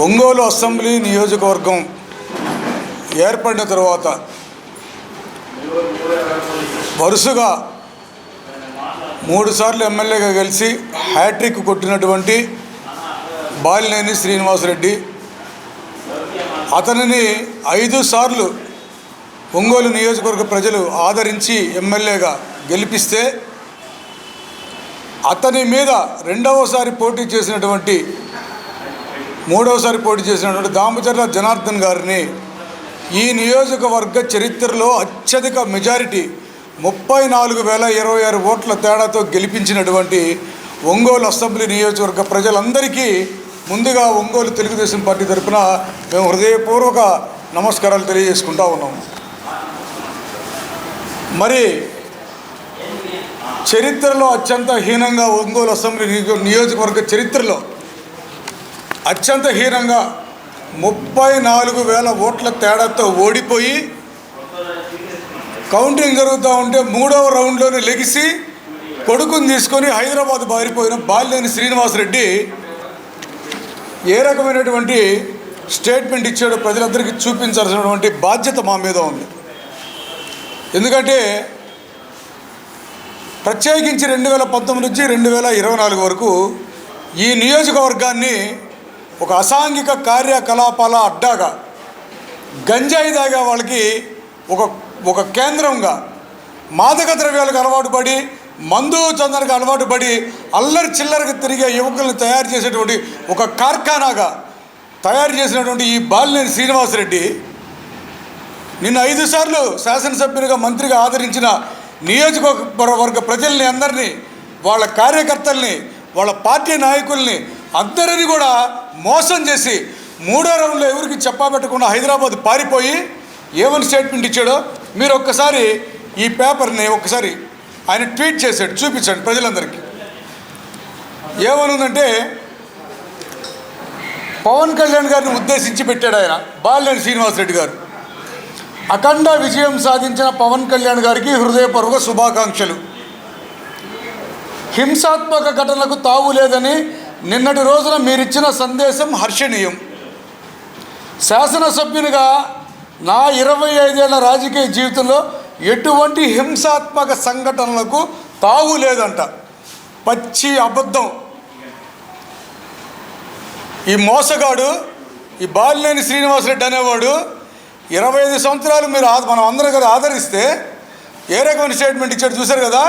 Ongole assembly నియోజకవర్గం ఏర్పడిన తర్వాత వరుసగా 3 సార్లు ఎమ్మెల్యేగా గెలిచి హ్యాట్రిక్ కొట్టినటువంటి బాలినేని శ్రీనివాసరెడ్డి, అతనిని 5 సార్లు ఒంగోలు నియోజకవర్గ ప్రజలు ఆదరించి ఎమ్మెల్యేగా గెలిపిస్తే అతని మీద రెండవసారి పోటీ చేసినటువంటి దామచర్ల జనార్దన్ గారిని ఈ నియోజకవర్గ చరిత్రలో అత్యధిక మెజారిటీ 34,026 ఓట్ల తేడాతో గెలిపించినటువంటి ఒంగోలు అసెంబ్లీ నియోజకవర్గ ప్రజలందరికీ ముందుగా ఒంగోలు తెలుగుదేశం పార్టీ తరఫున మేము హృదయపూర్వక నమస్కారాలు తెలియజేసుకుంటా ఉన్నాము. మరి చరిత్రలో అత్యంత హీనంగా ఒంగోలు అసెంబ్లీ నియోజకవర్గ చరిత్రలో అత్యంత హీనంగా 34,000 ఓట్ల తేడాతో ఓడిపోయి కౌంటింగ్ జరుగుతూ ఉంటే 3వ రౌండ్లోనే లెగిసి కొడుకుని తీసుకొని హైదరాబాద్ పారిపోయిన బాలినేని శ్రీనివాసరెడ్డి ఏ రకమైనటువంటి స్టేట్మెంట్ ఇచ్చాడో ప్రజలందరికీ చూపించాల్సినటువంటి బాధ్యత మా మీద ఉంది. ఎందుకంటే ప్రత్యేకించి 2019 నుంచి 2024 వరకు ఈ నియోజకవర్గాన్ని ఒక అసాంఘిక కార్యకలాపాల అడ్డాగా, గంజాయి దాగా వాళ్ళకి ఒక కేంద్రంగా, మాదక ద్రవ్యాలకు అలవాటు పడి, మందు చందనకు అలవాటు పడి అల్లరి చిల్లరకు తిరిగే యువకులను తయారు చేసేటువంటి ఒక కార్ఖానాగా తయారు చేసినటువంటి ఈ బాలినేని శ్రీనివాసరెడ్డి నిన్న 5 సార్లు శాసనసభ్యునిగా, మంత్రిగా ఆదరించిన నియోజకవర్గ ప్రజల్ని అందరినీ, వాళ్ళ కార్యకర్తల్ని, వాళ్ళ పార్టీ నాయకుల్ని అందరినీ కూడా మోసం చేసి 3వ రౌండ్లో ఎవరికి చెప్పాబెట్టకుండా హైదరాబాద్ పారిపోయి ఏమని స్టేట్మెంట్ ఇచ్చాడో మీరు ఒక్కసారి ఈ పేపర్ని ఒక్కసారి ఆయన ట్వీట్ చేశాడు, చూపించండి ప్రజలందరికీ. ఏమనుందంటే, పవన్ కళ్యాణ్ గారిని ఉద్దేశించి పెట్టాడు ఆయన, బాలినేని శ్రీనివాసరెడ్డి గారు. అఖండ విజయం సాధించిన పవన్ కళ్యాణ్ గారికి హృదయపూర్వక శుభాకాంక్షలు. హింసాత్మక ఘటనలకు తావు లేదని నిన్నటి రోజున మీరిచ్చిన సందేశం హర్షణీయం. శాసనసభ్యునిగా నా 25 ఏళ్ల రాజకీయ జీవితంలో ఎటువంటి హింసాత్మక సంఘటనలకు తావు లేదంట. పచ్చి అబద్ధం. ఈ మోసగాడు, ఈ బాలినేని శ్రీనివాసరెడ్డి అనేవాడు 25 సంవత్సరాలు మీరు మనం అందరం కదా ఆదరిస్తే ఏ రకమైన స్టేట్మెంట్ ఇచ్చాడు చూశారు కదా.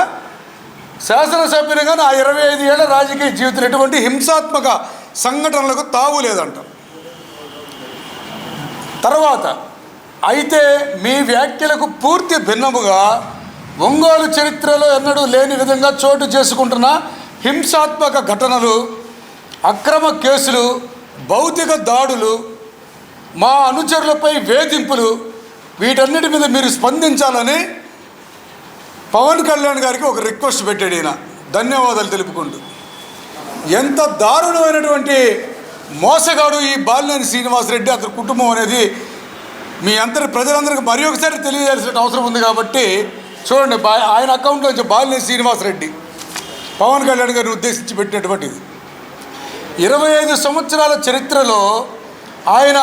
శాసనసభ్యునిగా నా 25 ఏళ్ల రాజకీయ జీవితంలో ఎటువంటి హింసాత్మక సంఘటనలకు తావు లేదంట. తర్వాత అయితే మీ వ్యాఖ్యలకు పూర్తి భిన్నముగా ఒంగోలు చరిత్రలో ఎన్నడూ లేని విధంగా చోటు చేసుకుంటున్న హింసాత్మక ఘటనలు, అక్రమ కేసులు, భౌతిక దాడులు, మా అనుచరులపై వేధింపులు, వీటన్నిటి మీద మీరు స్పందించాలని పవన్ కళ్యాణ్ గారికి ఒక రిక్వెస్ట్ పెట్టాడు ఈయన, ధన్యవాదాలు తెలుపుకుంటూ. ఎంత దారుణమైనటువంటి మోసగాడు ఈ బాలినేని శ్రీనివాసరెడ్డి, అతని కుటుంబం అనేది మీ అందరి ప్రజలందరికీ మరి ఒకసారి తెలియజేయాల్సిన అవసరం ఉంది. కాబట్టి చూడండి, ఆయన అకౌంట్లో నుంచి బాలినేని శ్రీనివాసరెడ్డి పవన్ కళ్యాణ్ గారిని ఉద్దేశించి పెట్టినటువంటిది. 25 సంవత్సరాల చరిత్రలో ఆయన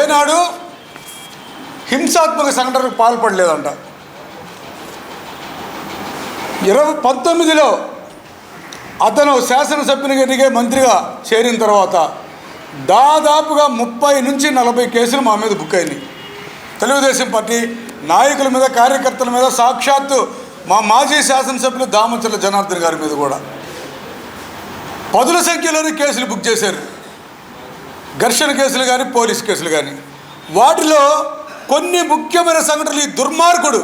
ఏనాడు హింసాత్మక సంఘటనకు పాల్పడలేదంట. 2019లో అతను శాసనసభ్యునిగా ఎదిగే మంత్రిగా చేరిన తర్వాత దాదాపుగా 30 నుంచి 40 కేసులు మా మీద బుక్ అయినాయి. తెలుగుదేశం పార్టీ నాయకుల మీద, కార్యకర్తల మీద, సాక్షాత్తు మా మాజీ శాసనసభ్యులు దామచర్ల జనార్దన్ గారి మీద కూడా 10ల సంఖ్యలోనే కేసులు బుక్ చేశారు. ఘర్షణ కేసులు కానీ, పోలీస్ కేసులు కానీ. వాటిలో కొన్ని ముఖ్యమైన సంఘటనలు ఈ దుర్మార్గుడు,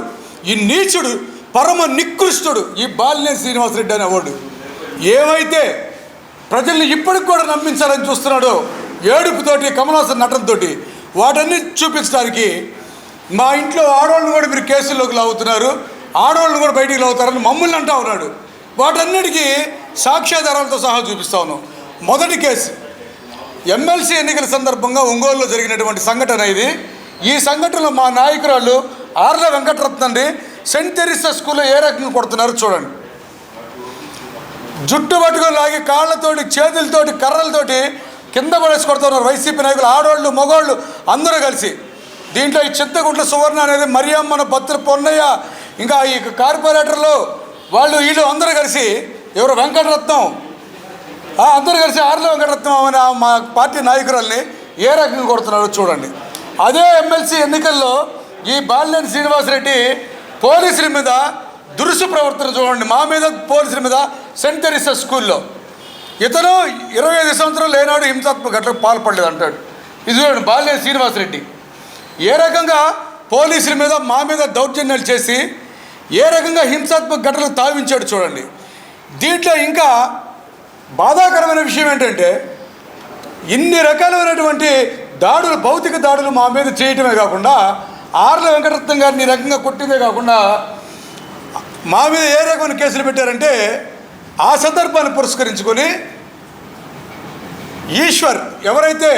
ఈ నీచుడు, పరమ నికృష్టుడు ఈ బాలినేని శ్రీనివాసరెడ్డి అనేవాడు ఏమైతే ప్రజల్ని ఇప్పటికి కూడా నమ్మించాలని చూస్తున్నాడో ఏడుపుతోటి, కమలాసన్ నటనతో, వాటన్ని చూపించడానికి మా ఇంట్లో ఆడవాళ్ళని కూడా మీరు కేసుల్లోకి లాగుతున్నారు, ఆడవాళ్ళని కూడా బయటికి లాగుతారని మమ్మల్ని అంటా ఉన్నాడు. వాటన్నిటికీ సాక్ష్యాధారాలతో సహా చూపిస్తా ఉన్నాం. మొదటి కేసు ఎమ్మెల్సీ ఎన్నికల సందర్భంగా ఒంగోలులో జరిగినటువంటి సంఘటన ఇది. ఈ సంఘటనలో మా నాయకురాళ్ళు ఆర్ల వెంకటరత్నండి సెయింట్ తెరీసా స్కూల్లో ఏ రకంగా కొడుతున్నారు చూడండి. జుట్టు పట్టుకొని లాగి కాళ్ళతోటి, చేతులతోటి, కర్రలతోటి కింద పడేసి కొడుతున్నారు వైసీపీ నాయకులు, ఆడవాళ్ళు మగవాళ్ళు అందరూ కలిసి. దీంట్లో ఈ చింతగుంట్ల సువర్ణ అనేది మరియమ్మన బత్తుల పొన్నయ్య, ఇంకా ఈ కార్పొరేటర్లు వీళ్ళు అందరూ కలిసి, ఎవరు వెంకటరత్నం, అందరూ కలిసి ఆర్ల వెంకటరత్నం అనే మా పార్టీ నాయకురాల్ని ఏ రకంగా కొడుతున్నారో చూడండి. అదే ఎమ్మెల్సీ ఎన్నికల్లో ఈ బాలినేని శ్రీనివాసరెడ్డి పోలీసుల మీద దురుసు ప్రవర్తన చూడండి. మా మీద పోలీసుల మీద సెంట్ తెరీసా స్కూల్లో ఇతను 25 సంవత్సరాలు లేనాడు హింసాత్మక ఘటనకు పాల్పడలేదు అంటాడు. ఇది చూడండి బాలినేని శ్రీనివాసరెడ్డి ఏ రకంగా పోలీసుల మీద మా మీద దౌర్జన్యాలు చేసి ఏ రకంగా హింసాత్మక ఘటనలు తావించాడు చూడండి. దీంట్లో ఇంకా బాధాకరమైన విషయం ఏంటంటే ఇన్ని రకాలైనటువంటి దాడులు, భౌతిక దాడులు మా మీద చేయటమే కాకుండా ఆర్ల వెంకటరత్నం గారిని ఈ రకంగా కొట్టిందే కాకుండా మా మీద ఏ రకమైన కేసులు పెట్టారంటే ఆ సందర్భాన్ని పురస్కరించుకొని ఈశ్వర్ ఎవరైతే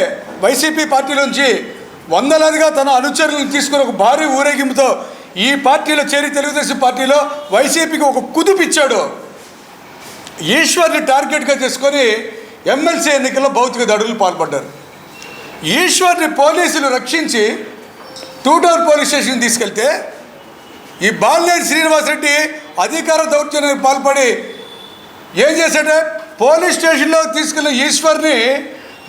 వైసీపీ పార్టీలోంచి వందలాదిగా తన అనుచరులను తీసుకుని ఒక భారీ ఊరేగింపుతో ఈ పార్టీలో చేరి తెలుగుదేశం పార్టీలో వైసీపీకి ఒక కుదుపిచ్చాడు, ఈశ్వర్ని టార్గెట్గా చేసుకొని ఎమ్మెల్సీ ఎన్నికల్లో భౌతిక దాడులు పాల్పడ్డారు. ఈశ్వర్ని పోలీసులు రక్షించి టూటౌన్ పోలీస్ స్టేషన్ తీసుకెళ్తే ఈ బాలినేని శ్రీనివాసరెడ్డి అధికార దౌర్జన్యానికి పాల్పడి ఏం చేశాడే, పోలీస్ స్టేషన్లో తీసుకెళ్ళిన ఈశ్వర్ని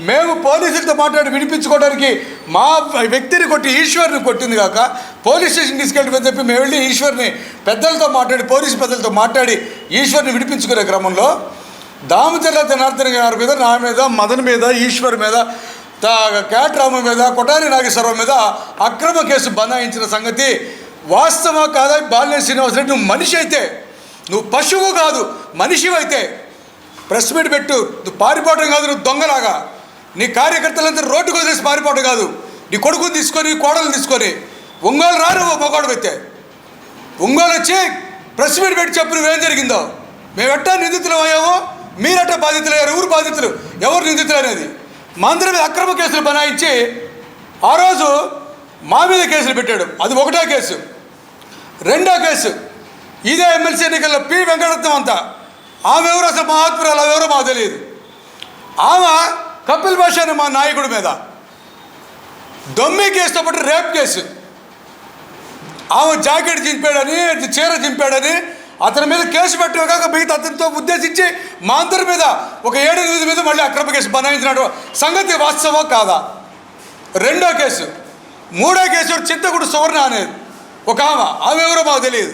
మేము పోలీసులతో మాట్లాడి వినిపించుకోవడానికి మా వ్యక్తిని కొట్టి ఈశ్వర్ని కొట్టింది కాక పోలీస్ స్టేషన్ తీసుకెళ్ళమని చెప్పి మేము వెళ్ళి ఈశ్వర్ని పెద్దలతో మాట్లాడి, పోలీసు పెద్దలతో మాట్లాడి ఈశ్వర్ని విడిపించుకునే క్రమంలో దామచర్ల జనార్దన్ గారి మీద, నా మీద, మదన్ మీద, ఈశ్వర్ మీద, క్యాట్రామ మీద, కొటారి నాగేశ్వరరావు మీద అక్రమ కేసు బనాయించిన సంగతి వాస్తవా కాదా? బాలినేని శ్రీనివాసరెడ్డి నువ్వు మనిషి అయితే, నువ్వు పశువు కాదు మనిషివైతే ప్రెస్ మీట్ పెట్టు. నువ్వు పారిపోవడం కాదు, నువ్వు దొంగలాగా నీ కార్యకర్తలంతా రోడ్డుకు వదిలేసి పారిపోవడం కాదు, నీ కొడుకుని తీసుకొని కోడలు తీసుకొని ఒంగోలు రాను మగవాడు అయితే ఒంగోలు వచ్చి ప్రెస్ మీట్ పెట్టి చెప్పు నువ్వేం జరిగిందో. మేము ఎట్టా నిందితులు అయ్యామో మీరెట్టా బాధితులు అయ్యారు, ఎవరు బాధితులు, ఎవరు నిందితులు అనేది మా అందరి మీద అక్రమ కేసులు బనాయించి ఆ రోజు మా మీద కేసులు పెట్టాడు. అది ఒకటో కేసు. రెండో కేసు ఇదే ఎమ్మెల్సీ ఎన్నికల్లో పి వెంకటరత్నం అంతా, ఆమె ఎవరు అసలు మా ఆత్మరాలు ఎవరో మాకు తెలియదు. ఆమె కపిల్ భాష అనే మా నాయకుడి మీద దొమ్మి కేసుతో పాటు రేప్ కేసు, ఆమె జాకెట్ చింపాడని, చీర చింపాడని అతని మీద కేసు పెట్టాక మిగతా అతనితో ఉద్దేశించి మా అందరి మీద ఒక 7-8 మీద మళ్ళీ అక్రమ కేసు బనాయించినట్టు సంగతి వాస్తవా కాదా? రెండో కేసు. మూడో కేసు చింతగుంట సువర్ణ అనేది ఒక ఆమె ఎవరో మాకు తెలియదు.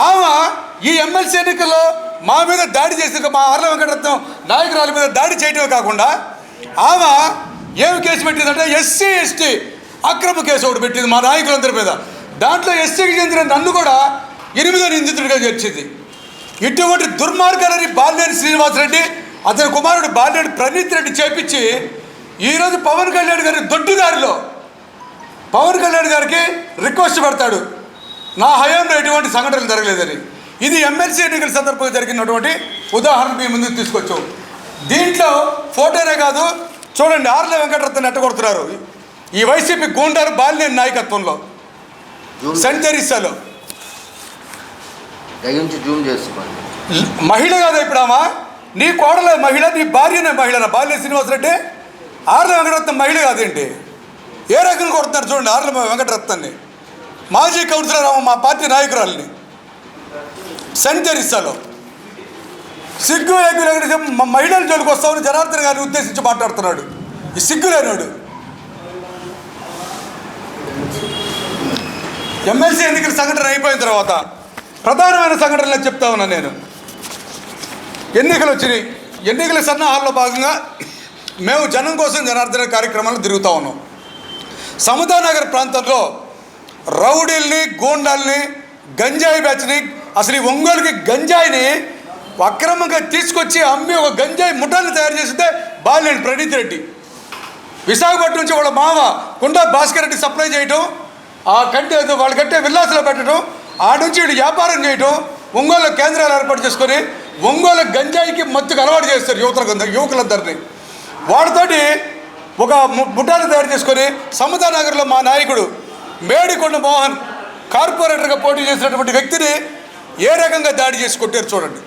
ఆమె ఈ ఎమ్మెల్సీ ఎన్నికల్లో మా మీద దాడి చేసి మా ఆర్ల వెంకటరత్నం నాయకురాల మీద దాడి చేయటమే కాకుండా ఆమె ఏమి కేసు పెట్టిందంటే ఎస్సీ ఎస్టీ అక్రమ కేసు ఒకటి పెట్టింది మా నాయకులందరి మీద. దాంట్లో ఎస్సీకి చెందిన నన్ను కూడా 8వ నిందితుడిగా చేర్చింది. ఇటువంటి దుర్మార్గాలని బాలినేని శ్రీనివాసరెడ్డి అతని కుమారుడు బాలినేని ప్రణీత్ రెడ్డి చేపించి ఈరోజు పవన్ కళ్యాణ్ గారి దొడ్డిదారిలో పవన్ కళ్యాణ్ గారికి రిక్వెస్ట్ పెడతాడు, నా హయాంలో ఎటువంటి సంఘటనలు జరగలేదని. ఇది ఎమ్మెల్సీ ఎన్నికల సందర్భంగా జరిగినటువంటి ఉదాహరణ మీ ముందుకు తీసుకొచ్చాం. దీంట్లో ఫోటోనే కాదు చూడండి, ఆర్ల వెంకటరత్నం ఎట్టగొడుతున్నారు ఈ వైసీపీ గూండారు బాలినేని నాయకత్వంలో సెంట్ తెరీసాలో. మహిళ కాదా ఇప్పుడు ఆమె? నీ కోడలే మహిళ, నీ భార్యనే మహిళనా బాలినేని శ్రీనివాసరెడ్డి? ఆర్ల వెంకటరత్నం మహిళ కాదేంటి? ఏ రకంగా కొడుతున్నారు చూడండి ఆర్ల వెంకటరత్నాన్ని, మాజీ కౌన్సిలర్ మా పార్టీ నాయకురాలని సెంట్ తెరీసాలో. సిగ్గు లేకుండా మహిళల జోలికి వస్తామని జనార్దన్ గారిని ఉద్దేశించి మాట్లాడుతున్నాడు ఈ సిగ్గులేనాడు. ఎమ్మెల్సీ ఎన్నికల సంఘటన అయిపోయిన తర్వాత ప్రధానమైన సంఘటనలు చెప్తా ఉన్నా నేను. ఎన్నికలు వచ్చినాయి, ఎన్నికల సన్నాహాల్లో భాగంగా మేము జనం కోసం జనార్దన కార్యక్రమాలు తిరుగుతూ ఉన్నాం. సమతానగర్ ప్రాంతంలో రౌడీల్ని, గూండాల్ని, గంజాయి బ్యాచ్ని, అసలు ఈ ఒంగోలుకి గంజాయిని అక్రమంగా తీసుకొచ్చి అమ్మి ఒక గంజాయి ముఠాన్ని తయారు చేస్తే బాలినేని ప్రణీత్ రెడ్డి. విశాఖపట్నం నుంచి వాళ్ళ మామ కుండా భాస్కర్ రెడ్డి సప్లై చేయటం, ఆ కట్టే వాళ్ళు కట్టే విల్లాసులో పెట్టడం, ఆ నుంచి వీడు వ్యాపారం చేయటం, ఒంగోలు కేంద్రాలు ఏర్పాటు చేసుకొని ఒంగోలు గంజాయికి మత్తుకు అలవాటు చేస్తారు యువకులందరినీ. వాడితోటి ఒక ముఠాన్ని తయారు చేసుకొని సమతానగర్లో మా నాయకుడు మేడికొండ మోహన్ కార్పొరేటర్గా పోటీ చేసినటువంటి వ్యక్తిని ఏ రకంగా దాడి చేసి కొట్టారు చూడండి.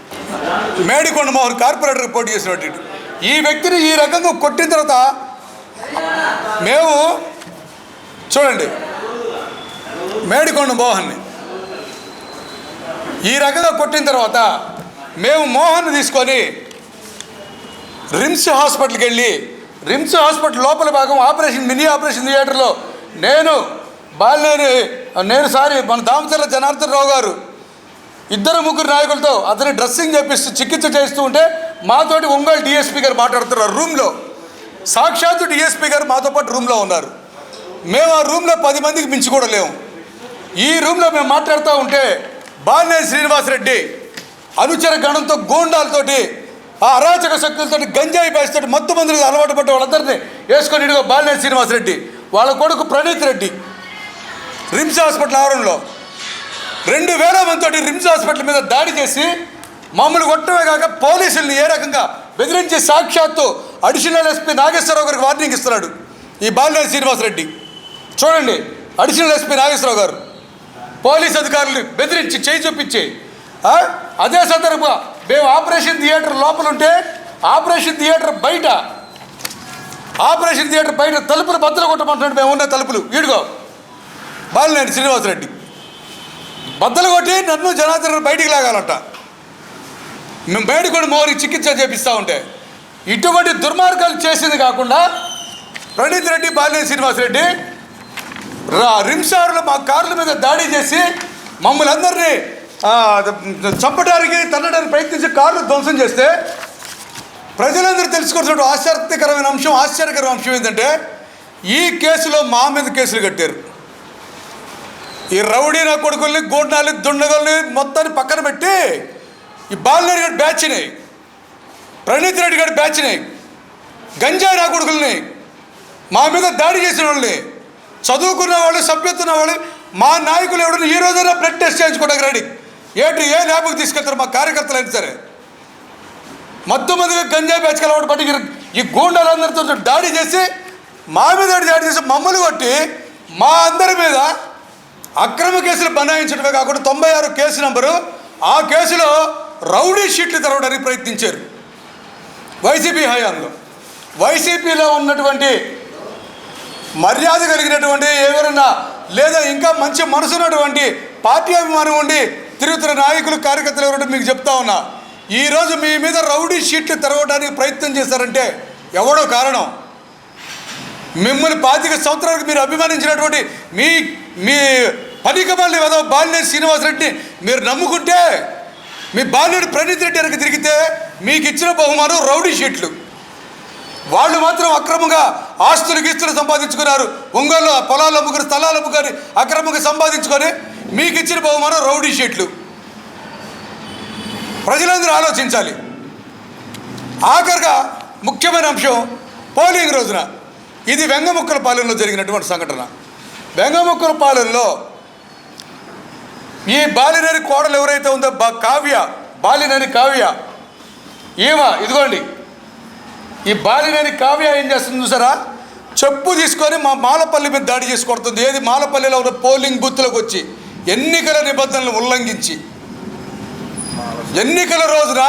మేడికొండ మోహన్ కార్పొరేటర్గా పోటీ చేసినటువంటి ఈ వ్యక్తిని ఈ రకంగా కొట్టిన తర్వాత మేము చూడండి మేడికొండ మోహన్ని ఈ రకంగా కొట్టిన తర్వాత మేము మోహన్ తీసుకొని రిమ్స్ హాస్పిటల్కి వెళ్ళి రిమ్స్ హాస్పిటల్ లోపల భాగం మినీ ఆపరేషన్ థియేటర్లో నేను మన దామచర్ల జనార్దన్ రావు గారు ఇద్దరు ముగ్గురు నాయకులతో అతని డ్రెస్సింగ్ చేపిస్తూ చికిత్స చేస్తూ ఉంటే మాతోటి ఒంగోలు డిఎస్పీ గారు మాట్లాడుతున్నారు రూమ్లో. సాక్షాత్తు డిఎస్పీ గారు మాతో పాటు రూమ్లో ఉన్నారు. మేము ఆ రూమ్లో 10 మందికి మించి కూడా లేము. ఈ రూమ్లో మేము మాట్లాడుతూ ఉంటే బాలినేని శ్రీనివాసరెడ్డి అనుచర గణంతో గూండాలతోటి ఆ అరాచక శక్తులతో గంజాయి పేస్తాడు మత్తు మందులకు అలవాటు పడ్డ వాళ్ళందరినీ వేసుకొని ఇడిగో బాలినేని శ్రీనివాసరెడ్డి వాళ్ళ కొడుకు ప్రణీత్ రెడ్డి రిమ్స్ హాస్పిటల్ ఆవరణలో 2000 మందితో రిమ్స్ హాస్పిటల్ మీద దాడి చేసి మమ్మల్ని కొట్టమే కాక పోలీసుల్ని ఏ రకంగా బెదిరించి సాక్షాత్తు అడిషనల్ ఎస్పీ నాగేశ్వరరావు గారికి వార్నింగ్ ఇస్తున్నాడు ఈ బాలినేని శ్రీనివాసరెడ్డి. చూడండి, అడిషనల్ ఎస్పీ నాగేశ్వరరావు గారు పోలీస్ అధికారులు బెదిరించి చేయి చూపించి అదే సందర్భంగా మేము ఆపరేషన్ థియేటర్ లోపల ఉంటే ఆపరేషన్ థియేటర్ బయట తలుపులు బద్దలు కొట్టమంటున్నాడు. మేము ఉన్న తలుపులు వీడుగో బాలినేని శ్రీనివాసరెడ్డి బద్దలు కొట్టి నన్ను జనార్దన్ బయటికి లాగాలంట. మేము మేడికొండ మోహన్కి చికిత్స చేపిస్తూ ఉంటే ఇటువంటి దుర్మార్గాలు చేసింది కాకుండా ప్రణీత్ రెడ్డి బాలినేని శ్రీనివాసరెడ్డి రిమ్సార్లో మా కార్ల మీద దాడి చేసి మమ్మల్ని అందరినీ చంపడానికి తన్నడానికి ప్రయత్నించి కార్లు ధ్వంసం చేస్తే ప్రజలందరూ తెలుసుకోవాల్సిన ఆశ్చర్యకరమైన అంశం ఏంటంటే ఈ కేసులో మా మీద కేసులు కట్టారు. ఈ రౌడీ నా కొడుకుల్ని గూండాలు దుండగల్ని మొత్తాన్ని పక్కన పెట్టి ఈ బాలినేని గారి బ్యాచ్ని ప్రణీత్ రెడ్డి గారి బ్యాచ్ని గంజాయి నా కొడుకుల్ని మా మీద దాడి చేసిన వాళ్ళని చదువుకున్న వాళ్ళు సభ్యత్తున్న వాళ్ళు మా నాయకులు ఎవడన్నా ఈ రోజైనా బ్లడ్ టెస్ట్ చేయించుకోవడానికి రెడీ ఏ ల్యాబ్కి తీసుకెళ్తారు మా కార్యకర్తలు అయినా సరే మొత్తం మందిగా గంజాయి బ్యాచ్కి అలవాటు పట్టి ఈ గూండాలందరితో దాడి చేసి మా మీద దాడి చేసి మమ్మల్ని కొట్టి మా అందరి మీద అక్రమ కేసులు బనాయించడమే కాకుండా 96 కేసు నంబరు ఆ కేసులో రౌడీ షీట్లు తెరవడానికి ప్రయత్నించారు వైసీపీ హయాంలో. వైసీపీలో ఉన్నటువంటి మర్యాద కలిగినటువంటి ఎవరైనా లేదా ఇంకా మంచి మనసున్నటువంటి పార్టీ అభిమానం ఉండి తిరుగుతున్న నాయకులు కార్యకర్తలు ఎవరంటే మీకు చెప్తా ఉన్నా, ఈరోజు మీ మీద రౌడీ షీట్లు తెరవడానికి ప్రయత్నం చేశారంటే ఎవడో కారణం. మిమ్మల్ని 25 సంవత్సరాలకు మీరు అభిమానించినటువంటి మీ పనికమల్ని ఏదో బాలినేని శ్రీనివాసరెడ్డిని మీరు నమ్ముకుంటే మీ బాలినేని ప్రణీత్ రెడ్డి వెనక తిరిగితే మీకు ఇచ్చిన బహుమానం రౌడీ షీట్లు. వాళ్ళు మాత్రం అక్రమంగా గీస్తులు సంపాదించుకున్నారు. ఒంగోలు పొలాలు అమ్ముకుని స్థలాలు అమ్ముకొని అక్రమంగా సంపాదించుకొని మీకు ఇచ్చిన బహుమానం రౌడీ షీట్లు. ప్రజలందరూ ఆలోచించాలి. ఆఖరిగా ముఖ్యమైన అంశం పోలింగ్ రోజున ఇది వెంగముక్కలపాలెంలో జరిగినటువంటి సంఘటన. వెంగముక్కలపాలెంలో ఈ బాలినేని కోడలు ఎవరైతే ఉందో బాలినేని కావ్య ఇదిగోండి ఈ బాలినేని కావ్య ఏం చేస్తుంది చూసారా, చెప్పు తీసుకొని మా మాలపల్లి మీద దాడి చేసి కొడుతుంది. ఏది మాలపల్లిలో ఉన్న పోలింగ్ బూత్లోకి వచ్చి ఎన్నికల నిబంధనలు ఉల్లంఘించి ఎన్నికల రోజున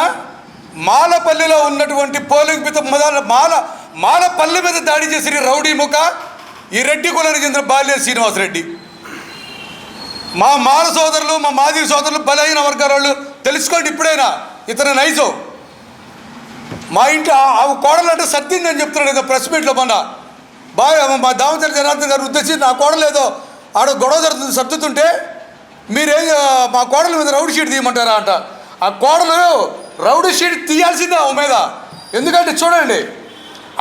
మాలపల్లిలో ఉన్నటువంటి పోలింగ్ బూత్ మాలపల్లి మీద దాడి చేసిన రౌడీ ముఖ ఈ రెడ్డి కులానికి చెందిన బాలినేని శ్రీనివాసరెడ్డి. మా మాల సోదరులు మా మాదిగ సోదరులు బలహీన వర్గాల వాళ్ళు తెలుసుకోండి ఇప్పుడైనా ఇతను నైజం. మా ఇంట్లో ఆ కోడలు అంటే సర్దిందని చెప్తున్నాడు ఏదో ప్రెస్ మీట్లో బాగా మా దామచర్ల జనార్దన్ గారు ఉద్దేశించి నా కోడలు ఏదో ఆడ గొడవ జరుగుతుంది సర్దుతుంటే మీరేం మా కోడల మీద రౌడీ షీట్ తీయమంటారా అంట. ఆ కోడలు రౌడీ షీట్ తీయాల్సిందే ఆమె మీద. ఎందుకంటే చూడండి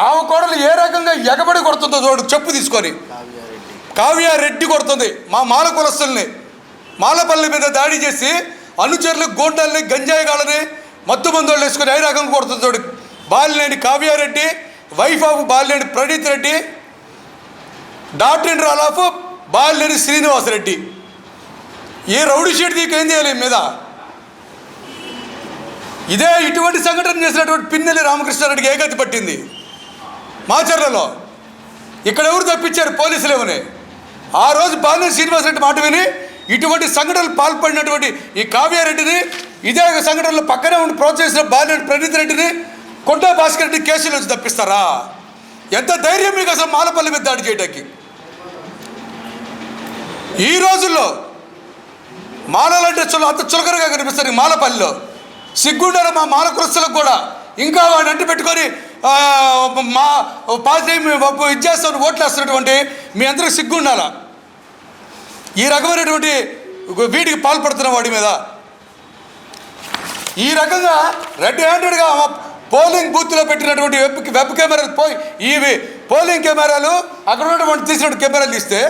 ఆమె కోడలు ఏ రకంగా ఎగబడి కొడుతుందో చూడు, చెప్పు తీసుకొని కావ్యారెడ్డి కొడుతుంది మా మాల కులస్తుల్ని. మాలపల్లి మీద దాడి చేసి అనుచరులు గోండాల్ని గంజాయిగాళ్ళని మత్తు మందులు వేసుకొని ఏ రకంగా కొడుతుంది చూడు. Balineni Kavya Reddy wife of Balineni Praneeth Reddy, daughter in law of Balineni Srinivasa Reddy. ఏ రౌడీ షీట్ ఏం చేయాలి మీద ఇదే ఇటువంటి సంఘటన చేసినటువంటి పిన్నెల్లి రామకృష్ణారెడ్డికి ఏగతి పట్టింది మాచర్లలో. ఇక్కడ ఎవరు తప్పించారు? పోలీసులు ఏమని. ఆ రోజు బాలినేని శ్రీనివాసరెడ్డి మాట విని ఇటువంటి సంఘటనలు పాల్పడినటువంటి ఈ కావ్యారెడ్డిని ఇదే సంఘటనలో పక్కనే ఉండి ప్రోత్సహించిన బాలినేని ప్రణీత్ రెడ్డిని కొండా భాస్కర్ రెడ్డి కేసులు వచ్చి తప్పిస్తారా? ఎంత ధైర్యం మీకు అసలు మాలపల్లి మీద దాడి చేయడానికి? ఈ రోజుల్లో మాలలంటే అంత చులకనగా కనిపిస్తారు. మాలపల్లిలో సిగ్గుండారు మా మాల కులస్తులకు కూడా. ఇంకా వాడిని అంటి పెట్టుకొని మా పార్టీ ఇది చేస్తామని ఓట్లు వేస్తున్నటువంటి మీ అందరికి సిగ్గుండాలా? ఈ రకమైనటువంటి వీటికి పాల్పడుతున్న వాడి మీద ఈ రకంగా రెడ్ హ్యాండెడ్గా పోలింగ్ బూత్లో పెట్టినటువంటి వెబ్ కెమెరాలు ఇవి పోలింగ్ కెమెరాలు అక్కడ ఉన్నటువంటి తీసినటువంటి కెమెరాలు తీస్తే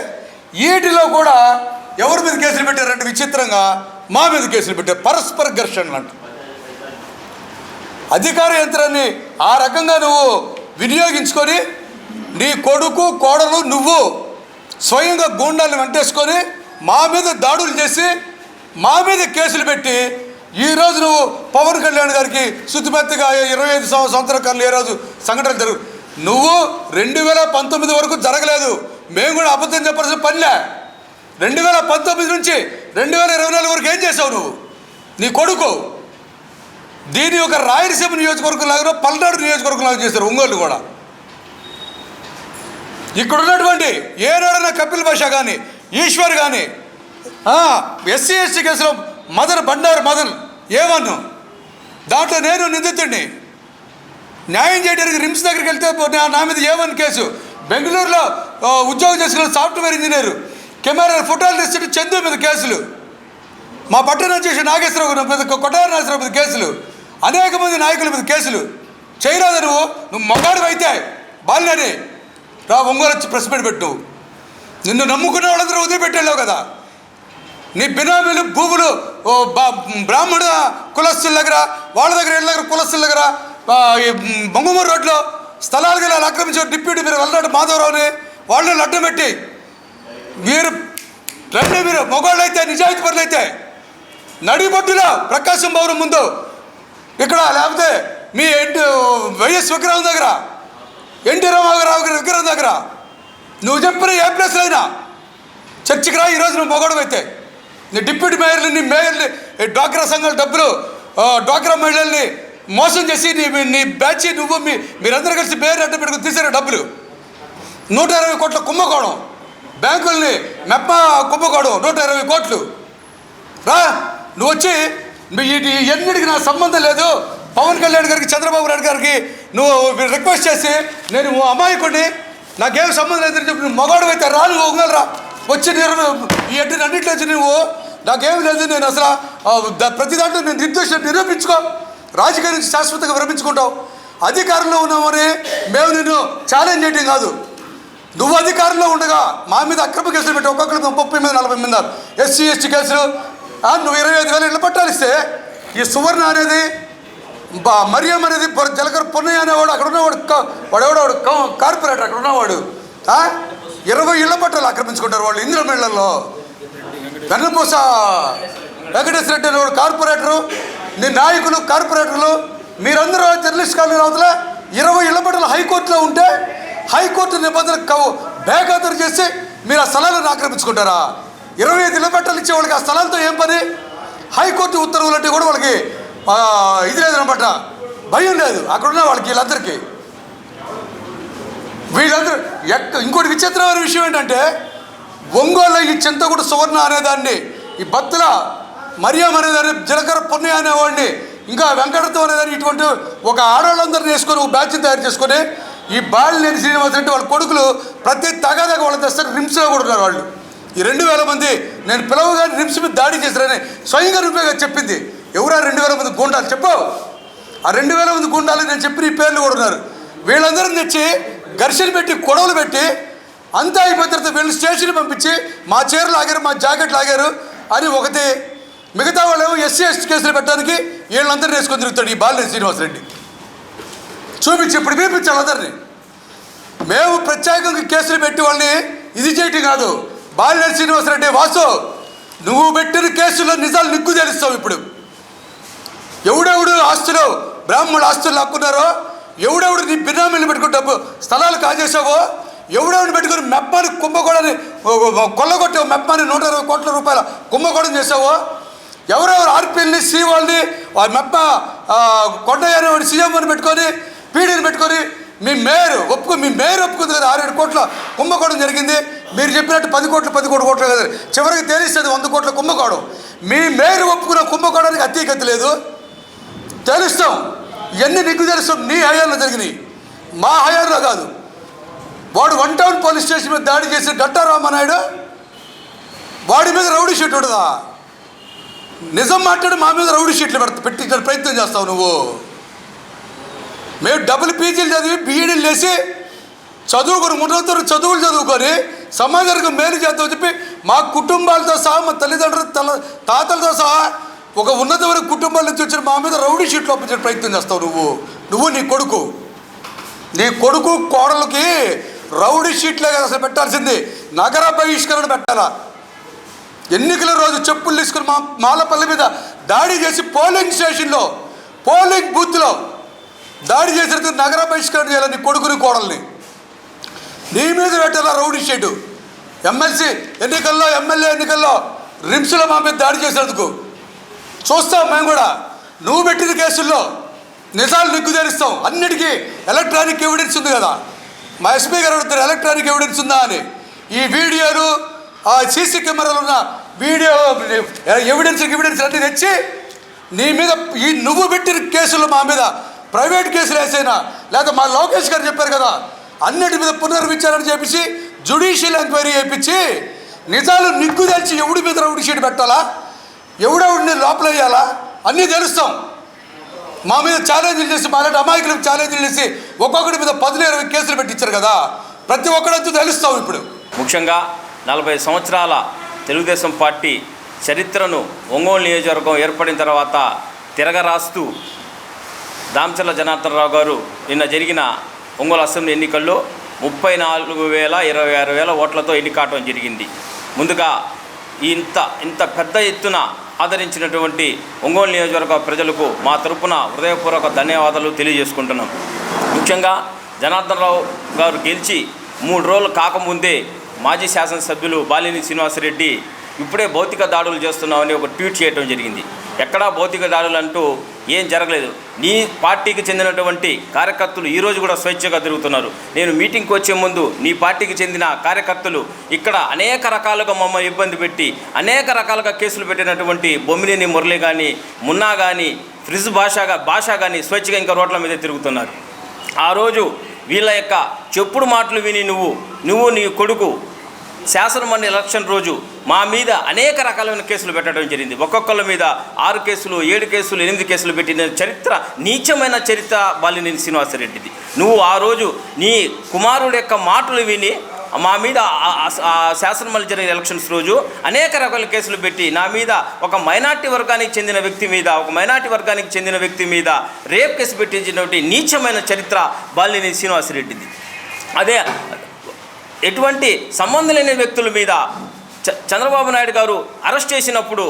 వీటిలో కూడా ఎవరి మీద కేసులు పెట్టారంటే విచిత్రంగా మా మీద కేసులు పెట్టారు. పరస్పర ఘర్షణలు అంట. అధికార యంత్రాన్ని ఆ రకంగా నువ్వు వినియోగించుకొని నీ కొడుకు కోడలు నువ్వు స్వయంగా గూండాలను వెంటేసుకొని మా మీద దాడులు చేసి మా మీద కేసులు పెట్టి ఈరోజు నువ్వు పవన్ కళ్యాణ్ గారికి శుద్ధిమెత్తగా 25 సంవత్సరాల కాలంలో ఏ రోజు సంఘటనలు జరుగు నువ్వు 2019 వరకు జరగలేదు. మేము కూడా అబద్ధం చెప్పాల్సిన పనిలే. 2019 నుంచి 2024 వరకు ఏం చేసావు నువ్వు? నీ కొడుకు దీని ఒక రాయలసీమ నియోజకవర్గం లాగా పల్నాడు నియోజకవర్గం లాగా చేశారు. ఒంగోలు కూడా ఇక్కడ ఉన్నటువంటి ఏనాడైనా కపిల్ భాష కానీ ఈశ్వర్ కానీ ఎస్సీ ఎస్టీ కేసులో బండారు మదన్ ఏమన్ను దాంట్లో నేను నిందితుడిని న్యాయం చేయడానికి రిమ్స్ దగ్గరికి వెళ్తే నా మీద ఏమని కేసు. బెంగళూరులో ఉద్యోగం చేసుకున్న సాఫ్ట్వేర్ ఇంజనీరు కెమెరా ఫోటోలు తీస్తుంటే చందు మీద కేసులు, మా పట్టణ చేసి నాగేశ్వరరావు మీద కొట్టారి నాగేశ్వరరావు మీద కేసులు, అనేక మంది నాయకుల మీద కేసులు. చేయరాదు నువ్వు మగాడు అయితే బాలినని రా ఒంగోలు వచ్చి ప్రెస్ మీట్ పెట్టు. నిన్ను నమ్ముకున్న వాళ్ళందరూ వదిలిపెట్టేళ్ళావు కదా. నీ బినామీలు భూములు బ్రాహ్మణ కులస్తుల దగ్గర వాళ్ళ దగ్గర ఇళ్ళ దగ్గర కులస్తుల దగ్గర బొంగుమూరు రోడ్లో స్థలాలు గల ఆక్రమించారు. డిప్యూటీ మీరు వల్లనాడు మాధవరావుని వాళ్ళని అడ్డం పెట్టి మీరు మొగాళ్ళు అయితే నిజాయితీ పనులు అయితే నడిబొడ్డులో ప్రకాశం భవనం ముందు ఇక్కడ లేకపోతే మీ వైఎస్ విగ్రహం దగ్గర ఎన్టీ రామారావు గారి విగ్రహం దగ్గర నువ్వు చెప్పిన ఏ ప్లేస్లో అయినా చర్చికి రా. ఈరోజు నువ్వు మొగాడు అయితే నీ డిప్యూటీ మేయర్ని నీ మేయర్ని డ్వాక్రా సంఘాల డబ్బులు డ్వాక్రా మహిళల్ని మోసం చేసి నీ బ్యాచ్ నువ్వు మీరందరూ కలిసి మేయర్ అడ్డ పెట్టుకుని తీసారు డబ్బులు. 120 కోట్ల కుంభకోణం, బ్యాంకుల్ని మెప్ప కుంభకోణం 120 కోట్లు. రా నువ్వు వచ్చి ఎన్నిటికి నా సంబంధం లేదు. పవన్ కళ్యాణ్ గారికి చంద్రబాబు నాయుడు గారికి నువ్వు రిక్వెస్ట్ చేసి నేను అమాయకుడిని నాకేం సంబంధం లేదని చెప్పి నువ్వు మగాడు అయితే రా, నువ్వు ఒంగలరా వచ్చి ఈ అన్నింటిలో వచ్చి నువ్వు నాకేం లేదు నేను అసలు ప్రతి దాంట్లో నేను నిర్దోషం నిరూపించుకో, రాజకీయ నుంచి శాశ్వతంగా విరమించుకుంటావు. అధికారంలో ఉన్నామని మేము నిన్ను ఛాలెంజ్ చేయడం కాదు. నువ్వు అధికారంలో ఉండగా మా మీద అక్రమ కేసులు పెట్టి ఒక్కొక్కరికి 30 మీద 40 మీద ఎస్సీ ఎస్టీ కేసులు నువ్వు 25,000 ఇళ్ళ పట్టాలు ఇస్తే ఈ సువర్ణ అనేది మరియం అనేది జలకర పొన్నయ్య అనేవాడు అక్కడ ఉన్నవాడు వాడెవడవాడు కార్పొరేటర్ అక్కడ ఉన్నవాడు 20 ఇళ్ల పట్టాలు ఆక్రమించుకుంటారు వాళ్ళు ఇందిరమ్మ ఇళ్లలో. వెన్నపూస వెంకటేశ్వర రెడ్డి అనేవాడు కార్పొరేటరు, నీ నాయకులు కార్పొరేటర్లు మీరందరూ జర్నలిస్ట్ కాలనీ అవతల 20 ఇళ్ల పట్టాలు హైకోర్టులో ఉంటే హైకోర్టు నిబంధనలు బేఖాతరు చేసి మీరు ఆ స్థలాలను ఆక్రమించుకుంటారా? 25 ఇళ్ల పట్టాలు ఇచ్చే వాళ్ళకి ఆ స్థలాలతో ఏం పని? హైకోర్టు ఉత్తర్వులు అంటే కూడా వాళ్ళకి ఇది లేదనమాట, భయం లేదు అక్కడున్న వాళ్ళకి వీళ్ళందరికీ. ఇంకోటి విచిత్రమైన విషయం ఏంటంటే ఒంగోలు ఈ చింతకుడు సువర్ణ అనేదాన్ని, ఈ బత్తుల మరియం అనేదాన్ని, జలకర పున్నయ్య అనేవాడిని, ఇంకా వెంకటత్వం అనేదాన్ని ఇటువంటి ఒక ఆడవాళ్ళందరినీ వేసుకొని ఒక బ్యాచ్ని తయారు చేసుకొని ఈ బాలినేని శ్రీనివాస్ రెడ్డి వాళ్ళ కొడుకులు ప్రతి తగాదాగా వాళ్ళు తెస్తారు. రిమ్స్లో కూడా ఉన్నారు వాళ్ళు. ఈ 2,000 మంది నేను పిలవగానే రిమ్స్ మీద దాడి చేశారని స్వయంగా రూపేగా చెప్పింది. ఎవరా 2,000 మంది గుండాలు చెప్పావు? ఆ 2,000 మంది గుండాలు నేను చెప్పిన ఈ పేర్లు కూడా ఉన్నారు. వీళ్ళందరిని తెచ్చి ఘర్షణ పెట్టి గొడవలు పెట్టి అంతా అయిపోయిన తర్వాత వీళ్ళు స్టేషన్ పంపించి మా చీరలు ఆగారు, మా జాకెట్లు ఆగారు అని ఒకటి, మిగతా వాళ్ళు ఎస్సీ ఎస్టీ కేసులు పెట్టడానికి వీళ్ళందరినీ వేసుకొని తిరుగుతాడు ఈ బాలినేని శ్రీనివాసరెడ్డి. చూపించి ఇప్పుడు చూపించాలి అందరినీ. మేము ప్రత్యేకంగా కేసులు పెట్టి వాళ్ళని ఇది చేయటం కాదు. బాలినేని శ్రీనివాసరెడ్డి వాసు నువ్వు పెట్టిన కేసుల్లో నిజాలు నిగ్గు తెలుస్తావు. ఇప్పుడు ఎవడెవడు ఆస్తులు బ్రాహ్మణుల ఆస్తులు లాక్కున్నారో, ఎవడెవడు నీ బినామీలు పెట్టుకుని డబ్బు స్థలాలు కాజేసావో, ఎవడెవడిని పెట్టుకుని మెప్పని కుంభకోణాన్ని కొల్లగొట్టావు, మెప్పని 120 కోట్ల రూపాయల కుంభకోణం చేసావో, ఎవరెవరు ఆర్పీఎల్ని సీఓల్ని మెప్ప కొండయ్య సీఎం అని పెట్టుకొని పీడీని పెట్టుకొని మీ మేయర్ ఒప్పుకుంది కదా 6-7 కోట్ల కుంభకోణం జరిగింది. మీరు చెప్పినట్టు 10 కోట్లు కదా, చివరికి తేలిస్తుంది 100 కోట్ల కుంభకోణం. మీ మేయర్ ఒప్పుకున్న కుంభకోణానికి అతీగతి లేదు. తెలుస్తాం, ఇవన్నీ నీకు తెలుస్తాం. నీ హయాంలో జరిగినాయి, మా హయాంలో కాదు. వాడు 1 టౌన్ పోలీస్ స్టేషన్ మీద దాడి చేసిన గట్టా రామానాయుడు, వాడి మీద రౌడీ షీట్ ఉండదా? నిజం మాట్లాడి మా మీద రౌడీ షీట్లు పెట్టించే ప్రయత్నం చేస్తావు నువ్వు. మేము డబుల్ పీజీలు చదివి బీఈడీలు వేసి చదువుకొని 3 చదువులు చదువుకొని సమాజానికి మేలు చేద్దామని చెప్పి మా కుటుంబాలతో సహా, మా తల్లిదండ్రులు తాతలతో సహా ఒక ఉన్నత వరకు కుటుంబాల నుంచి వచ్చిన మా మీద రౌడీ షీట్లు ఒప్పించే ప్రయత్నం చేస్తావు నువ్వు నీ కొడుకు కోడలకి రౌడీ షీట్లే కదా అసలు పెట్టాల్సింది. నగర బహిష్కరణ పెట్టాలా? ఎన్నికల రోజు చెప్పులు తీసుకుని మాలపల్లి మీద దాడి చేసి పోలింగ్ స్టేషన్లో పోలింగ్ బూత్లో దాడి చేసినందుకు నగర బహిష్కరణ చేయాలి నీ కొడుకుని కోడల్ని. నీ మీద పెట్టాలా రౌడీ షీటు? ఎమ్మెల్యే ఎన్నికల్లో రిమ్స్లో మా మీద దాడి చేసినందుకు చూస్తాం మేము కూడా. నువ్వు పెట్టిన కేసుల్లో నిజాలు నిగ్గు తెరుస్తాం. అన్నిటికీ ఎలక్ట్రానిక్ ఎవిడెన్స్ ఉంది కదా. మా ఎస్పీ గారు అడుగుతారు ఎలక్ట్రానిక్ ఎవిడెన్స్ ఉందా అని. ఈ వీడియోలు, ఆ సీసీ కెమెరాలు ఉన్న వీడియో ఎవిడెన్స్ అన్నీ తెచ్చి నీ మీద నువ్వు పెట్టిన కేసులు మా మీద ప్రైవేట్ కేసులు వేసైనా, లేదా మా లోకేష్ గారు చెప్పారు కదా, అన్నిటి మీద పునర్విచారణ చేపించి జ్యుడిషియల్ ఎంక్వైరీ చేయించి నిజాలు నిగ్గు తెలిసి ఎవడి మీద రౌడీ షీట్ పెట్టాలా, ఎవడెవడిని లోపల వేయాలా అన్నీ తెలుస్తాం. మా మీద ఛాలెంజ్లు చేసి, మా లాంటి అమాయకులకు ఛాలెంజ్లు చేసి ఒక్కొక్కటి మీద 10-20 కేసులు పెట్టించారు కదా. ప్రతి ఒక్కడంతా తెలుస్తాం. ఇప్పుడు ముఖ్యంగా 40 సంవత్సరాల తెలుగుదేశం పార్టీ చరిత్రను ఒంగోలు నియోజకవర్గం ఏర్పడిన తర్వాత తిరగరాస్తూ దామచర్ల జనార్దన్ రావు గారు నిన్న జరిగిన ఒంగోలు అసెంబ్లీ ఎన్నికల్లో 34,26,000 ఓట్లతో ఎన్నికాటం జరిగింది. ముందుగా ఇంత పెద్ద ఎత్తున ఆదరించినటువంటి ఒంగోలు నియోజకవర్గ ప్రజలకు మా తరపున హృదయపూర్వక ధన్యవాదాలు తెలియజేసుకుంటున్నాం. ముఖ్యంగా జనార్దన్ రావు గారు గెలిచి 3 రోజులు కాకముందే మాజీ శాసనసభ్యులు బాలినేని శ్రీనివాసరెడ్డి ఇప్పుడే భౌతిక దాడులు చేస్తున్నామని ఒక ట్వీట్ చేయడం జరిగింది. ఎక్కడా భౌతిక దాడులు అంటూ ఏం జరగలేదు. నీ పార్టీకి చెందినటువంటి కార్యకర్తలు ఈరోజు కూడా స్వేచ్ఛగా తిరుగుతున్నారు. నేను మీటింగ్కి వచ్చే ముందు నీ పార్టీకి చెందిన కార్యకర్తలు ఇక్కడ అనేక రకాలుగా మమ్మల్ని ఇబ్బంది పెట్టి అనేక రకాలుగా కేసులు పెట్టినటువంటి బొమ్మినేని మురళి కానీ, మున్నా కానీ, ఫ్రిజ్ భాష కానీ స్వేచ్ఛగా ఇంకా రోడ్ల మీద తిరుగుతున్నారు. ఆ రోజు వీళ్ళ యొక్క చెప్పుడు మాటలు విని నువ్వు నీ కొడుకు శాసనమండలి ఎలక్షన్ రోజు మా మీద అనేక రకాలైన కేసులు పెట్టడం జరిగింది. ఒక్కొక్కళ్ళ మీద 6 కేసులు, 7 కేసులు, 8 కేసులు పెట్టిన చరిత్ర, నీచమైన చరిత్ర బాలినేని శ్రీనివాసరెడ్డిది. నువ్వు ఆ రోజు నీ కుమారుడు యొక్క మాటలు విని మా మీద శాసనమండలి జరిగిన ఎలక్షన్స్ రోజు అనేక రకాల కేసులు పెట్టి నా మీద ఒక మైనార్టీ వర్గానికి చెందిన వ్యక్తి మీద రేప్ కేసు పెట్టించినటువంటి నీచమైన చరిత్ర బాలినేని శ్రీనివాసరెడ్డిది. అదే ఎటువంటి సంబంధం లేని వ్యక్తుల మీద చంద్రబాబు నాయుడు గారు అరెస్ట్ చేసినప్పుడు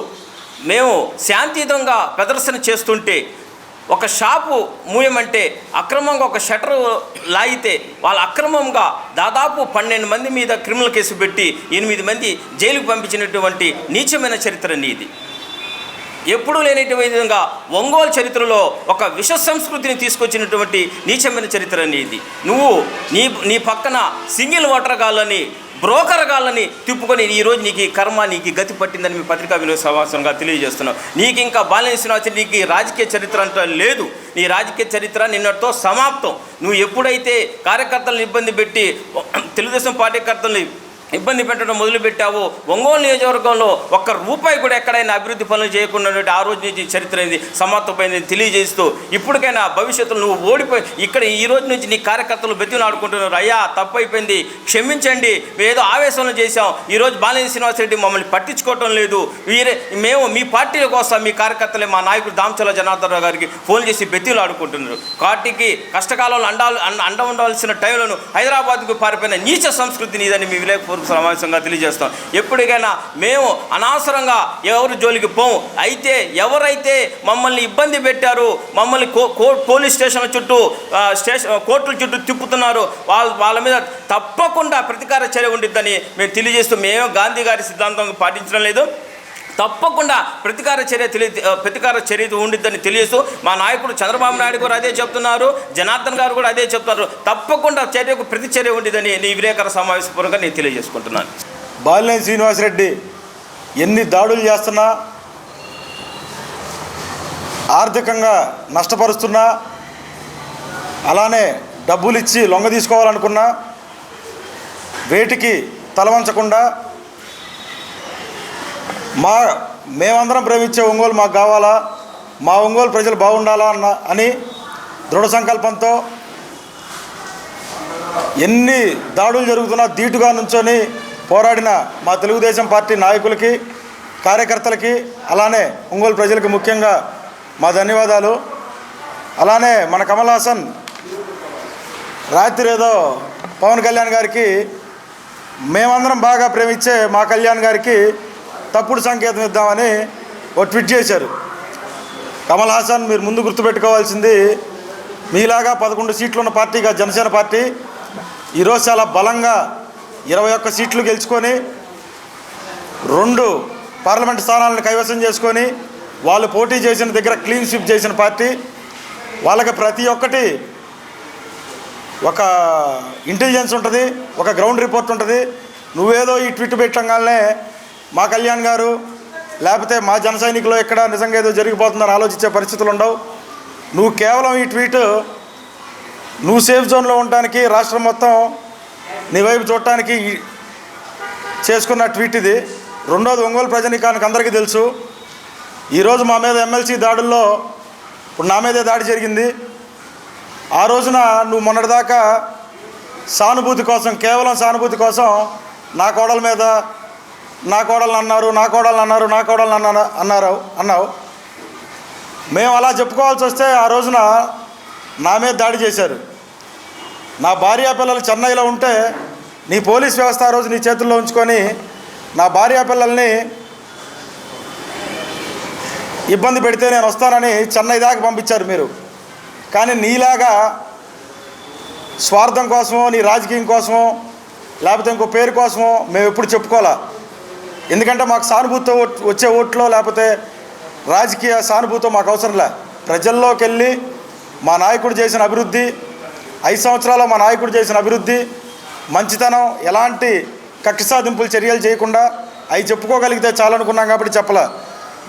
మేము శాంతియుతంగా ప్రదర్శన చేస్తుంటే ఒక షాపు మూయమంటే అక్రమంగా ఒక షట్టరు లాగితే వాళ్ళు అక్రమంగా దాదాపు 12 మంది మీద క్రిమినల్ కేసు పెట్టి 8 మంది జైలుకు పంపించినటువంటి నీచమైన చరిత్ర నీది. ఎప్పుడూ లేనటువంటి విధంగా ఒంగోలు చరిత్రలో ఒక విష సంస్కృతిని తీసుకొచ్చినటువంటి నీచమైన చరిత్ర నీది. నువ్వు నీ పక్కన సింగిల్ ఓటర్ గాళ్ళని, బ్రోకర్ గాళ్ళని తిప్పుకొని ఈరోజు నీకు కర్మ, నీకు గతి పట్టిందని మీ పత్రికా విలేకరుల సమావేశంగా తెలియజేస్తున్నావు. నీకు ఇంకా బాలినేని శ్రీనివాసరెడ్డి నీకు రాజకీయ చరిత్ర అంటూ లేదు. నీ రాజకీయ చరిత్ర నిన్నటితో సమాప్తం. నువ్వు ఎప్పుడైతే కార్యకర్తలను ఇబ్బంది పెట్టి తెలుగుదేశం పార్టీ కర్తల్ని ఇబ్బంది పెట్టడం మొదలుపెట్టావు, ఒంగోలు నియోజకవర్గంలో ₹1 కూడా ఎక్కడైనా అభివృద్ధి పనులు చేయకుండా ఆ రోజు నుంచి చరిత్ర అనేది సమాప్తమైంది తెలియజేస్తూ ఇప్పటికైనా భవిష్యత్తులో నువ్వు ఓడిపోయి ఇక్కడ ఈ రోజు నుంచి నీ కార్యకర్తలు బతిలాడుకుంటున్నారు. అయ్యా తప్పైపోయింది, క్షమించండి, ఏదో ఆవేశంలో చేశాం, ఈరోజు బాలినేని శ్రీనివాసరెడ్డి మమ్మల్ని పట్టించుకోవటం లేదు, మేము మీ పార్టీల కోసం మీ కార్యకర్తలే మా నాయకుడు దామచర్ల జనార్దన్ రావు గారికి ఫోన్ చేసి బతిలాడుకుంటున్నారు. పార్టీకి కష్టకాలంలో అండ ఉండాల్సిన టైంలో హైదరాబాద్కు పారిపోయిన నీచ సంస్కృతిని ఇదని మీ విలేకరుల సమావేశంగా తెలియజేస్తాం. ఎప్పటికైనా మేము అనవసరంగా ఎవరు జోలికి పోము. అయితే ఎవరైతే మమ్మల్ని ఇబ్బంది పెట్టారు, మమ్మల్ని పోలీస్ స్టేషన్ల చుట్టూ కోర్టుల చుట్టూ తిప్పుతున్నారు, వాళ్ళ మీద తప్పకుండా ప్రతీకార చర్య ఉండిద్దని మేము తెలియజేస్తూ, మేము గాంధీ గారి సిద్ధాంతం పాటించడం లేదు. తప్పకుండా ప్రతీకార చర్య ఉండిద్దని తెలియజేస్తూ మా నాయకుడు చంద్రబాబు నాయుడు గారు అదే చెప్తున్నారు, జనార్దన్ గారు కూడా అదే చెప్తున్నారు. తప్పకుండా చర్యకు ప్రతి చర్య ఉండిద్దని ఈ విలేకరుల సమావేశపూర్వకంగా నేను తెలియజేసుకుంటున్నాను. బాలినేని శ్రీనివాసరెడ్డి ఎన్ని దాడులు చేస్తున్నా, ఆర్థికంగా నష్టపరుస్తున్నా, అలానే డబ్బులు ఇచ్చి లొంగ తీసుకోవాలనుకున్నా వేటికి తలవంచకుండా మేమందరం ప్రేమించే ఒంగోలు మాకు కావాలా, మా ఒంగోలు ప్రజలు బాగుండాలా అని దృఢ సంకల్పంతో ఎన్ని దాడులు జరుగుతున్నా ధీటుగా నుంచొని పోరాడిన మా తెలుగుదేశం పార్టీ నాయకులకి, కార్యకర్తలకి, అలానే ఒంగోలు ప్రజలకి ముఖ్యంగా మా ధన్యవాదాలు. అలానే మన కమల్ హాసన్ రాత్రి ఏదో పవన్ కళ్యాణ్ గారికి, మేమందరం బాగా ప్రేమించే మా కళ్యాణ్ గారికి తప్పుడు సంకేతం ఇద్దామని ఒక ట్వీట్ చేశారు. కమల్ హాసన్, మీరు ముందు గుర్తుపెట్టుకోవాల్సింది, మీలాగా 11 సీట్లు ఉన్న పార్టీగా జనసేన పార్టీ ఈరోజు చాలా బలంగా 21 సీట్లు గెలుచుకొని 2 పార్లమెంట్ స్థానాలను కైవసం చేసుకొని వాళ్ళు పోటీ చేసిన దగ్గర క్లీన్ స్వీప్ చేసిన పార్టీ. వాళ్ళకి ప్రతి ఒక్కటి ఒక ఇంటెలిజెన్స్ ఉంటుంది, ఒక గ్రౌండ్ రిపోర్ట్ ఉంటుంది. నువ్వేదో ఈ ట్వీట్ పెట్టంగానే మా కళ్యాణ్ గారు లేకపోతే మా జన సైనికులు ఎక్కడ నిజంగా ఏదో జరిగిపోతుందని ఆలోచించే పరిస్థితులు ఉండవు. నువ్వు కేవలం ఈ ట్వీట్ నువ్వు సేఫ్ జోన్లో ఉండడానికి, రాష్ట్రం మొత్తం నీ వైపు చూడటానికి చేసుకున్న ట్వీట్ ఇది. రెండోది, ఒంగోలు ప్రజానీకానికి అందరికీ తెలుసు, ఈరోజు మా మీద ఎమ్మెల్సీ దాడుల్లో ఇప్పుడు నా మీదే దాడి జరిగింది. ఆ రోజున నువ్వు మొన్నటిదాకా సానుభూతి కోసం, కేవలం సానుభూతి కోసం నా కోడల మీద, నా కోడలను అన్నావు. మేము అలా చెప్పుకోవాల్సి వస్తే ఆ రోజున నా మీద దాడి చేశారు. నా భార్యా పిల్లలు చెన్నైలో ఉంటే నీ పోలీస్ వ్యవస్థ ఆ రోజు నీ చేతుల్లో ఉంచుకొని నా భార్యా పిల్లల్ని ఇబ్బంది పెడితే నేను వస్తానని చెన్నై దాకా పంపించారు మీరు. కానీ నీలాగా స్వార్థం కోసమో, నీ రాజకీయం కోసమో, లేకపోతే ఇంకో పేరు కోసమో మేము ఎప్పుడు చెప్పుకోవాలా. ఎందుకంటే మాకు సానుభూతితో వచ్చే ఓట్లో, లేకపోతే రాజకీయ సానుభూతితో మాకు అవసరంలే. ప్రజల్లోకి వెళ్ళి మా నాయకుడు చేసిన అభివృద్ధి, 5 సంవత్సరాల్లో మా నాయకుడు చేసిన అభివృద్ధి, మంచితనం, ఎలాంటి కక్ష సాధింపులు చర్యలు చేయకుండా అవి చెప్పుకోగలిగితే చాలనుకున్నాం కాబట్టి చెప్పలే.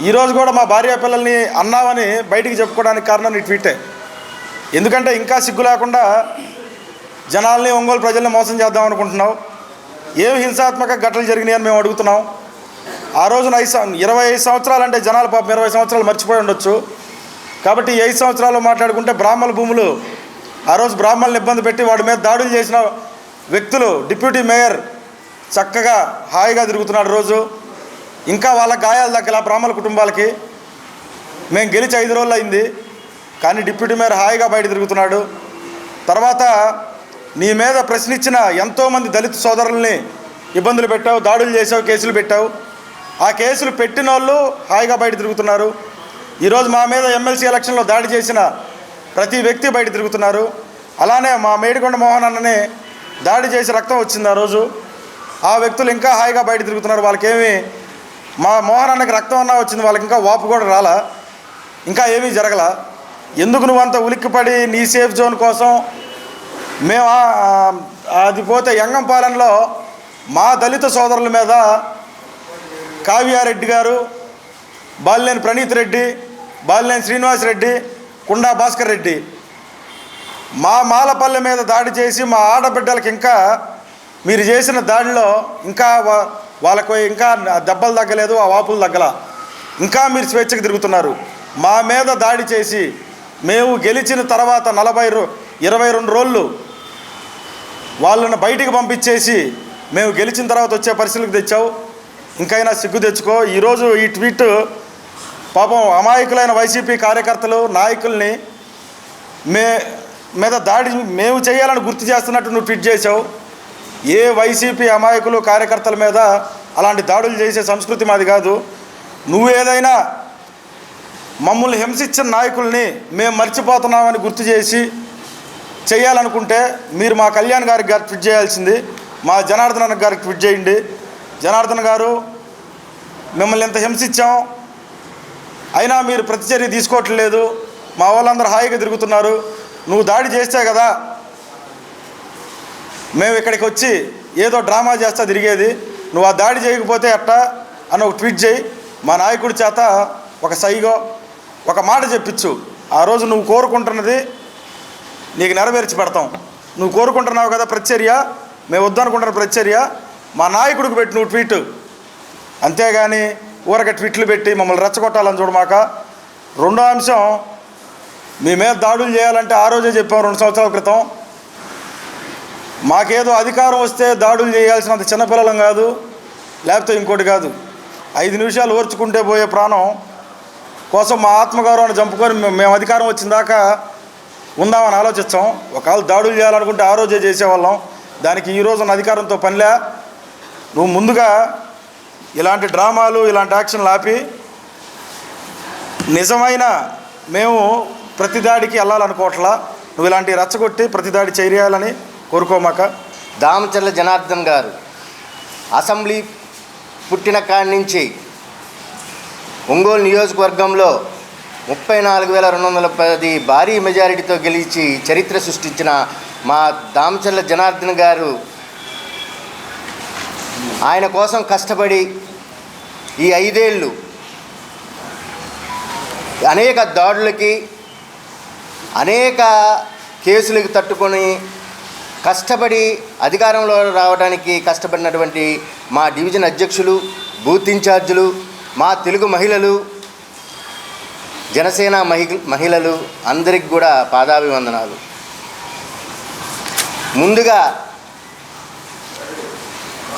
ఈరోజు కూడా మా భార్య పిల్లల్ని అన్నావని బయటికి చెప్పుకోవడానికి కారణం నీ ట్వీటే. ఎందుకంటే ఇంకా సిగ్గు లేకుండా జనాల్ని, ఒంగోలు ప్రజల్ని మోసం చేద్దాం అనుకుంటున్నావు. ఏం హింసాత్మక ఘటనలు జరిగినాయని మేము అడుగుతున్నాం. ఆ రోజున 25 సంవత్సరాలు అంటే జనాలు పాపం 20 సంవత్సరాలు మర్చిపోయి ఉండొచ్చు. కాబట్టి 5 సంవత్సరాలు మాట్లాడుకుంటే బ్రాహ్మణ భూములు, ఆ రోజు బ్రాహ్మణులను ఇబ్బంది పెట్టి వాడి మీద దాడులు చేసిన వ్యక్తులు, డిప్యూటీ మేయర్ చక్కగా హాయిగా తిరుగుతున్నాడు రోజు. ఇంకా వాళ్ళ గాయాలు దక్కల బ్రాహ్మణ కుటుంబాలకి. మేము గెలిచి 5 రోజులు అయింది, కానీ డిప్యూటీ మేయర్ హాయిగా బయట తిరుగుతున్నాడు. తర్వాత నీ మీద ప్రశ్నించిన ఎంతోమంది దళిత సోదరుల్ని ఇబ్బందులు పెట్టావు, దాడులు చేసావు, కేసులు పెట్టావు. ఆ కేసులు పెట్టిన వాళ్ళు హాయిగా బయట తిరుగుతున్నారు. ఈరోజు మా మీద ఎమ్మెల్సీ ఎలక్షన్లో దాడి చేసిన ప్రతి వ్యక్తి బయట తిరుగుతున్నారు. అలానే మా మేడికొండ మోహన్ అన్నని దాడి చేసి రక్తం వచ్చింది ఆ రోజు. ఆ వ్యక్తులు ఇంకా హాయిగా బయట తిరుగుతున్నారు. వాళ్ళకేమీ, మా మోహన్ అన్నకి రక్తం అన్నా వచ్చింది, వాళ్ళకి ఇంకా వాపు కూడా రాలా, ఇంకా ఏమీ జరగల. ఎందుకు నువ్వంత ఉలిక్కిపడి నీ సేఫ్ జోన్ కోసం? మేము అది పోతే యంగంపాలెంలో మా దళిత సోదరుల మీద కావ్యారెడ్డి గారు, బాలినేని ప్రణీత్ రెడ్డి, బాలినేని శ్రీనివాసరెడ్డి, కుండా భాస్కర్ రెడ్డి మా మాలపల్లె మీద దాడి చేసి మా ఆడబిడ్డలకి ఇంకా మీరు చేసిన దాడిలో ఇంకా వాళ్ళకు ఇంకా దెబ్బలు తగ్గలేదు, ఆ వాపులు తగ్గల, ఇంకా మీరు స్వేచ్ఛకు తిరుగుతున్నారు. మా మీద దాడి చేసి మేము గెలిచిన తర్వాత 22 రోజులు వాళ్ళని బయటికి పంపించేసి మేము గెలిచిన తర్వాత వచ్చే పరిస్థితులకు తెచ్చావు. ఇంకైనా సిగ్గు తెచ్చుకో. ఈరోజు ఈ ట్వీట్ పాపం అమాయకులైన వైసీపీ కార్యకర్తలు, నాయకుల్ని మీద దాడి మేము చేయాలని గుర్తు చేస్తున్నట్టు నువ్వు ట్వీట్ చేసావు. ఏ వైసీపీ అమాయకులు, కార్యకర్తల మీద అలాంటి దాడులు చేసే సంస్కృతి మాది కాదు. నువ్వేదైనా మమ్మల్ని హింసించిన నాయకుల్ని మేము మర్చిపోతున్నామని గుర్తు చేసి చేయాలనుకుంటే మీరు మా కళ్యాణ్ గారికి ట్వీట్ చేయాల్సింది, మా జనార్దన్ గారికి ట్వీట్ చేయండి. జనార్దన్ గారు మిమ్మల్ని ఎంత హింసించాం, అయినా మీరు ప్రతిచర్య తీసుకోవట్లేదు, మా వాళ్ళందరూ హాయిగా తిరుగుతున్నారు, నువ్వు దాడి చేస్తే కదా మేము ఇక్కడికి వచ్చి ఏదో డ్రామా చేస్తా తిరిగేది, నువ్వు ఆ దాడి చేయకపోతే ఎట్టా అని ఒక ట్వీట్ చేయి, మా నాయకుడి చేత ఒక సైగో ఒక మాట చెప్పించు, ఆ రోజు నువ్వు కోరుకుంటున్నది నీకు నెరవేర్చి పెడతాం. నువ్వు కోరుకుంటున్నావు కదా ప్రతిచర్య, మేము వద్దనుకుంటున్న ప్రతిచర్య, మా నాయకుడికి పెట్టి నువ్వు ట్వీట్, అంతేగాని ఊరక ట్వీట్లు పెట్టి మమ్మల్ని రెచ్చగొట్టాలని చూడమాక. రెండో అంశం, మీ మీద దాడులు చేయాలంటే ఆ రోజే చెప్పాం 2 సంవత్సరాల క్రితం. మాకేదో అధికారం వస్తే దాడులు చేయాల్సినంత చిన్నపిల్లలం కాదు, లేకపోతే ఇంకోటి కాదు. 5 నిమిషాలు ఓర్చుకుంటే పోయే ప్రాణం కోసం మా ఆత్మగౌరవాన్ని చంపుకొని మేము అధికారం వచ్చిన దాకా ఉందామని ఆలోచిస్తాం. ఒకవేళ దాడులు చేయాలనుకుంటే ఆ రోజే చేసేవాళ్ళం. దానికి ఈ రోజున్న అధికారంతో పనిలే. నువ్వు ముందుగా ఇలాంటి డ్రామాలు ఇలాంటి యాక్షన్లు ఆపి నిజమైన మేము ప్రతిదాడికి వెళ్ళాలనుకోవట్లా, నువ్వు ఇలాంటి రెచ్చగొట్టి ప్రతిదాడి చేయాలని కోరుకోమాక. దామచర్ల జనార్దన్ గారు అసెంబ్లీ పుట్టిన కాడి నుంచి ఒంగోలు నియోజకవర్గంలో 34,210 భారీ మెజారిటీతో గెలిచి చరిత్ర సృష్టించిన మా దామచర్ల జనార్దన్ గారు ఆయన కోసం కష్టపడి ఈ 5 ఏళ్ళు అనేక దాడులకి అనేక కేసులకు తట్టుకొని కష్టపడి అధికారంలో రావడానికి కష్టపడినటువంటి మా డివిజన్ అధ్యక్షులు, బూత్ ఇన్ఛార్జీలు, మా తెలుగు మహిళలు, జనసేన మహిళలు అందరికి కూడా పాదాభివందనాలు. ముందుగా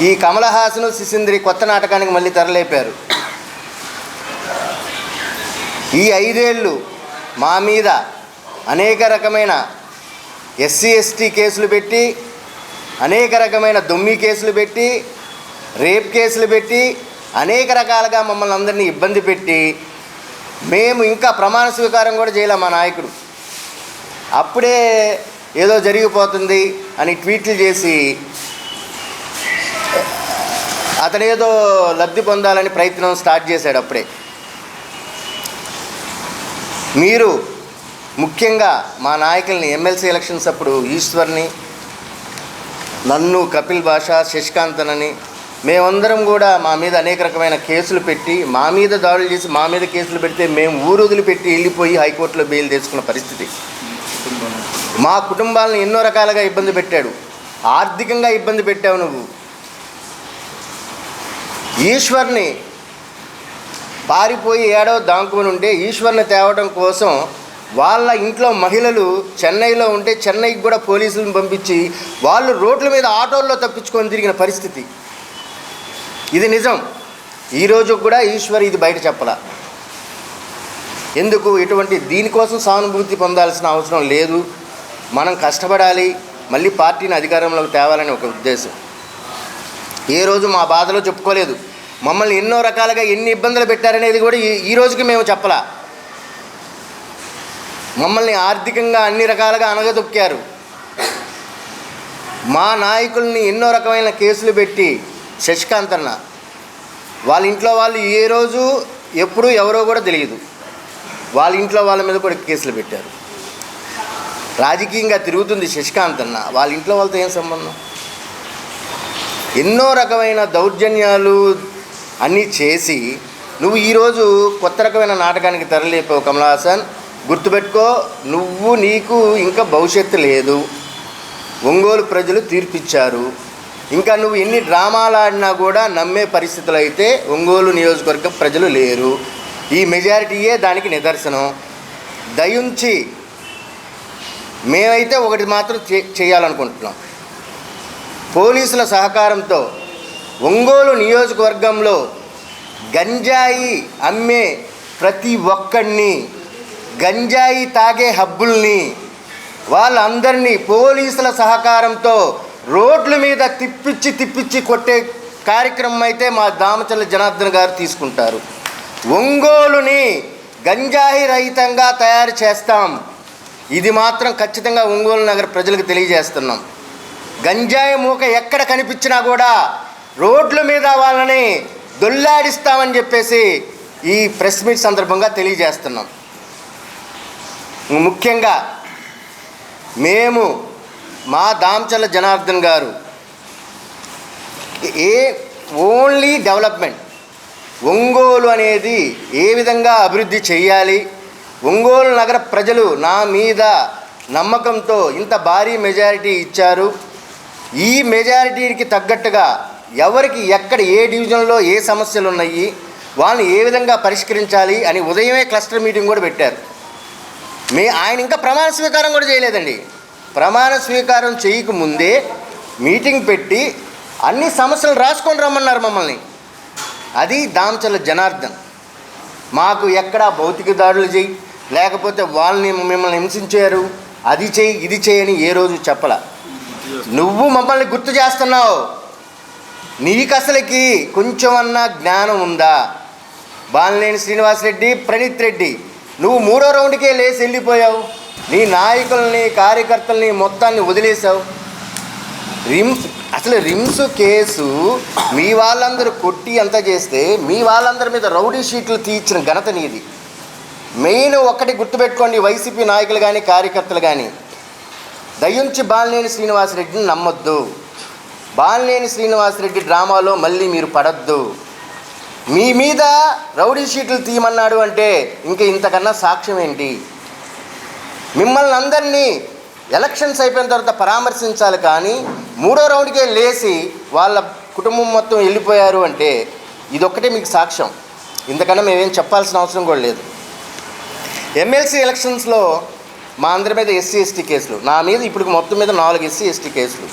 ఈ కమల్ హాసన్ శిశింద్రి కొత్త నాటకానికి మళ్ళీ తెరలేపారు. ఈ 5 ఏళ్ళు మా మీద అనేక రకమైన ఎస్సీ ఎస్టీ కేసులు పెట్టి, అనేక రకమైన దొమ్మి కేసులు పెట్టి, రేప్ కేసులు పెట్టి, అనేక రకాలుగా మమ్మల్ని అందరినీ ఇబ్బంది పెట్టి, మేము ఇంకా ప్రమాణ స్వీకారం కూడా చేయలే మా నాయకుడు. అప్పుడే ఏదో జరిగిపోతుంది అని ట్వీట్లు చేసి అతనేదో లబ్ధి పొందాలని ప్రయత్నం స్టార్ట్ చేశాడు. అప్పుడే మీరు ముఖ్యంగా మా నాయకుల్ని ఎమ్మెల్సీ ఎలక్షన్స్ అప్పుడు ఈశ్వర్ని, నన్ను, కపిల్ భాష, శశికాంతనని మేమందరం కూడా మా మీద అనేక రకమైన కేసులు పెట్టి, మా మీద దాడులు చేసి మా మీద కేసులు పెడితే మేము ఊరు వదిలిపెట్టి వెళ్ళిపోయి హైకోర్టులో బెయిల్ తెచ్చుకున్న పరిస్థితి. మా కుటుంబాలను ఎన్నో రకాలుగా ఇబ్బంది పెట్టాడు. ఆర్థికంగా ఇబ్బంది పెట్టావు నువ్వు. ఈశ్వర్ని పారిపోయి ఏడో దాంకుని ఉంటే ఈశ్వర్ని తేవడం కోసం వాళ్ళ ఇంట్లో మహిళలు చెన్నైలో ఉంటే చెన్నైకి కూడా పోలీసులను పంపించి వాళ్ళు రోడ్ల మీద ఆటోల్లో తప్పించుకొని తిరిగిన పరిస్థితి. ఇది నిజం. ఈరోజు కూడా ఈశ్వర్ ఇది బయట చెప్పలా. ఎందుకు? ఇటువంటి దీనికోసం సానుభూతి పొందాల్సిన అవసరం లేదు. మనం కష్టపడాలి, మళ్ళీ పార్టీని అధికారంలోకి తేవాలని ఒక ఉద్దేశం. ఏ రోజు మా బాధలో చెప్పుకోలేదు. మమ్మల్ని ఎన్నో రకాలుగా ఎన్ని ఇబ్బందులు పెట్టారనేది కూడా ఈ రోజుకి మేము చెప్పలా. మమ్మల్ని ఆర్థికంగా అన్ని రకాలుగా అనగదొక్కారు. మా నాయకుల్ని ఎన్నో రకమైన కేసులు పెట్టి, శశికాంత్ అన్న వాళ్ళ ఇంట్లో వాళ్ళు ఏ రోజు ఎప్పుడు ఎవరో కూడా తెలియదు, వాళ్ళ ఇంట్లో వాళ్ళ మీద కూడా కేసులు పెట్టారు. రాజకీయంగా తిరుగుతుంది శశికాంత్ అన్న, వాళ్ళ ఇంట్లో వాళ్ళతో ఏం సంబంధం? ఎన్నో రకమైన దౌర్జన్యాలు అన్నీ చేసి నువ్వు ఈరోజు కొత్త రకమైన నాటకానికి తెరలేపావు కమల్ హాసన్. గుర్తుపెట్టుకో, నీకు ఇంకా భవిష్యత్తు లేదు. ఒంగోలు ప్రజలు తీర్పిచ్చారు. ఇంకా నువ్వు ఎన్ని డ్రామాలు ఆడినా కూడా నమ్మే పరిస్థితులు అయితే ఒంగోలు నియోజకవర్గ ప్రజలు లేరు. ఈ మెజారిటీయే దానికి నిదర్శనం. దయుంచి మేమైతే ఒకటి మాత్రం చేయాలనుకుంటున్నాం. పోలీసుల సహకారంతో ఒంగోలు నియోజకవర్గంలో గంజాయి అమ్మే ప్రతి ఒక్కడిని, గంజాయి తాగే హబ్బుల్ని వాళ్ళందరినీ పోలీసుల సహకారంతో రోడ్ల మీద తిప్పించి కొట్టే కార్యక్రమం అయితే మా దామచర్ల జనార్దన్ గారు తీసుకుంటారు. ఒంగోలుని గంజాయి రహితంగా తయారు చేస్తాం. ఇది మాత్రం ఖచ్చితంగా ఒంగోలు నగర ప్రజలకు తెలియజేస్తున్నాం. గంజాయి మూక ఎక్కడ కనిపించినా కూడా రోడ్ల మీద వాళ్ళని దొల్లాడిస్తామని చెప్పేసి ఈ ప్రెస్ మీట్ సందర్భంగా తెలియజేస్తున్నాం. ముఖ్యంగా మేము మా దామచర్ల జనార్దన్ గారు ఓన్లీ డెవలప్మెంట్, ఒంగోలు అనేది ఏ విధంగా అభివృద్ధి చేయాలి, ఒంగోలు నగర ప్రజలు నా మీద నమ్మకంతో ఇంత భారీ మెజారిటీ ఇచ్చారు, ఈ మెజారిటీకి తగ్గట్టుగా ఎవరికి ఎక్కడ ఏ డివిజన్లో ఏ సమస్యలు ఉన్నాయి వాళ్ళని ఏ విధంగా పరిష్కరించాలి అని ఉదయమే క్లస్టర్ మీటింగ్ కూడా పెట్టారు. ఆయన ఇంకా ప్రమాణ స్వీకారం కూడా చేయలేదండి. ప్రమాణ స్వీకారం చేయకముందే మీటింగ్ పెట్టి అన్ని సమస్యలు రాసుకొని రమ్మన్నారు మమ్మల్ని. అది దామచర్ల జనార్దన్. మాకు ఎక్కడ భౌతిక దాడులు చేయి, లేకపోతే వాళ్ళని మిమ్మల్ని హింసించారు, అది చేయి ఇది చేయని ఏ రోజు చెప్పలా. నువ్వు మమ్మల్ని గుర్తు చేస్తున్నావు, నీకు అసలుకి కొంచెమన్నా జ్ఞానం ఉందా? బాలినేని శ్రీనివాసరెడ్డి, ప్రణీత్ రెడ్డి, నువ్వు 3వ రౌండ్కే లేచి వెళ్ళిపోయావు. నీ నాయకుల్ని కార్యకర్తల్ని మొత్తాన్ని వదిలేసావు. రిమ్స్ కేసు మీ వాళ్ళందరూ కొట్టి అంతా చేస్తే మీ వాళ్ళందరి మీద రౌడీ షీట్లు తీయించిన ఘనత నీది. మెయిన్ ఒక్కటి గుర్తుపెట్టుకోండి, వైసీపీ నాయకులు కానీ కార్యకర్తలు కానీ, దయించి బాలినేని శ్రీనివాసరెడ్డిని నమ్మొద్దు. బాలినేని శ్రీనివాసరెడ్డి డ్రామాలో మళ్ళీ మీరు పడద్దు. మీ మీద రౌడీ షీట్లు తీయమన్నాడు అంటే ఇంతకన్నా సాక్ష్యం ఏంటి? మిమ్మల్ని అందరినీ ఎలక్షన్స్ అయిపోయిన తర్వాత పరామర్శించాలి, కానీ 3వ రౌండ్కే లేచి వాళ్ళ కుటుంబం మొత్తం వెళ్ళిపోయారు అంటే ఇదొక్కటే మీకు సాక్ష్యం. ఇంతకన్నా మేమేం చెప్పాల్సిన అవసరం కూడా లేదు. ఎమ్మెల్సీ ఎలక్షన్స్లో మా అందరి మీద ఎస్సీ ఎస్టీ కేసులు, నా మీద ఇప్పుడు మొత్తం మీద 4 ఎస్సీ ఎస్టీ కేసులు,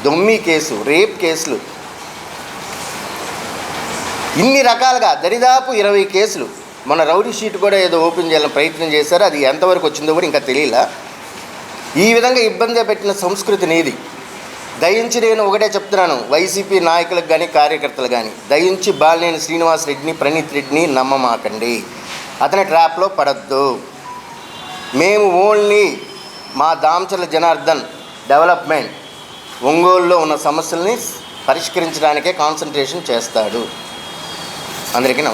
దొమ్మి కేసు, రేప్ కేసులు, ఇన్ని రకాలుగా దరిదాపు 20 కేసులు. మన రౌడీ షీట్ కూడా ఏదో ఓపెన్ చేయాలని ప్రయత్నం చేశారు, అది ఎంతవరకు వచ్చిందో కూడా ఇంకా తెలియలా. ఈ విధంగా ఇబ్బంది పెట్టిన సంస్కృతి నీది. దయించి నేను ఒకటే చెప్తున్నాను, వైసీపీ నాయకులకు కానీ కార్యకర్తలు కానీ, దయించి బాలినేని శ్రీనివాసరెడ్డిని, ప్రణీత్ రెడ్డిని నమ్మమాకండి. అతని ట్రాప్లో పడద్దు. మేము ఓన్లీ మా దామచర్ల జనార్దన్ డెవలప్మెంట్, ఒంగోలులో ఉన్న సమస్యల్ని పరిష్కరించడానికే కాన్సన్ట్రేషన్ చేస్తాడు. అందరికీ నమస్కారం.